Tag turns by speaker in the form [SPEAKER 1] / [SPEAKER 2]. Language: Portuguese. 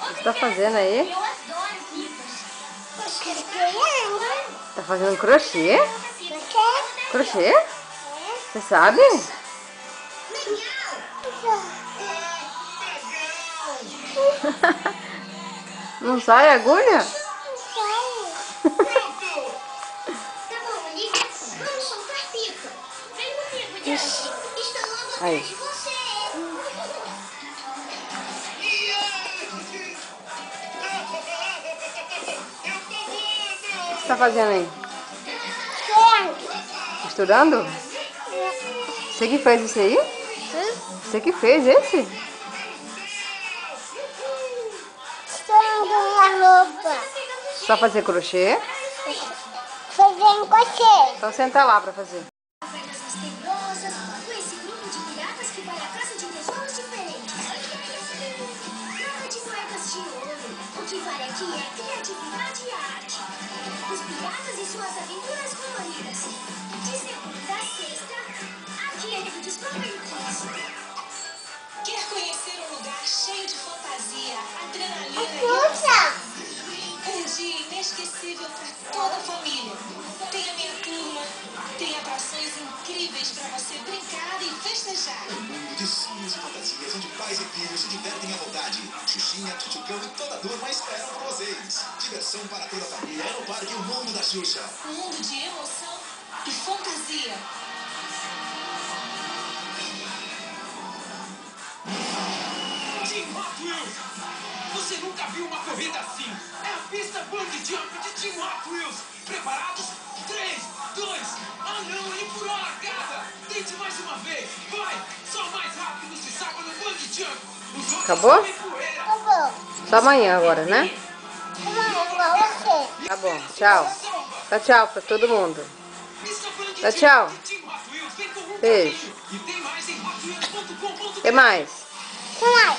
[SPEAKER 1] O que você tá fazendo aí?
[SPEAKER 2] Eu adoro pipas.
[SPEAKER 1] Tá fazendo crochê? Crochê? Você sabe? Não sai a agulha?
[SPEAKER 2] Tá bom, Olivia. Vamos soltar pipa. Vem comigo, Jack. Estou logo
[SPEAKER 1] Aí.
[SPEAKER 2] atrás de você.
[SPEAKER 1] O que você tá fazendo aí? Estudando? Você que fez isso aí? Você que fez esse? Só fazer crochê?
[SPEAKER 3] Fazendo crochê.
[SPEAKER 1] Então senta lá pra fazer.
[SPEAKER 2] Ofertas misteriosas com esse grupo de piratas que vai à caça de tesouros diferentes. Nada de moedas de ouro. O que vale aqui é criatividade e arte. Os piratas e suas aventuras coloridas. De segunda a sexta, aqui é no Discovery Kids.
[SPEAKER 4] Quer conhecer um lugar cheio de fantasia, adrenalina e
[SPEAKER 3] Puxa.
[SPEAKER 4] um dia inesquecível para toda a família? Tem a minha turma, tem atrações incríveis para você brincar e festejar.
[SPEAKER 5] Um mundo de sonhos e fantasias onde pais e filhos se divertem à vontade. Xuxinha, Tchutchucão e toda a turma esperam por vocês. Diversão para toda a família é no Parque O Mundo da Xuxa.
[SPEAKER 4] Um mundo de emoção e fantasia.
[SPEAKER 6] Team Hot Wheels! Você nunca viu uma corrida assim? É a pista Bungee Jump de Team Hot Wheels. Preparados? 3, 2, não, e por uma largada! Tente mais uma vez, vai! Só mais rápido se salva no Bungee Jump. Os outros
[SPEAKER 1] Acabou?
[SPEAKER 6] comem poeira.
[SPEAKER 3] Acabou.
[SPEAKER 1] Só amanhã agora, né?
[SPEAKER 3] Você.
[SPEAKER 1] Tá bom, tchau. Tá tchau pra todo mundo.
[SPEAKER 6] Pista Bungee
[SPEAKER 1] Tá,
[SPEAKER 6] Jump
[SPEAKER 1] tchau.
[SPEAKER 6] de Team Hot Wheels vem com um
[SPEAKER 1] Beijo.
[SPEAKER 6] caminho. E tem mais em hotwheels.com.br.
[SPEAKER 1] O que mais?
[SPEAKER 3] Vai.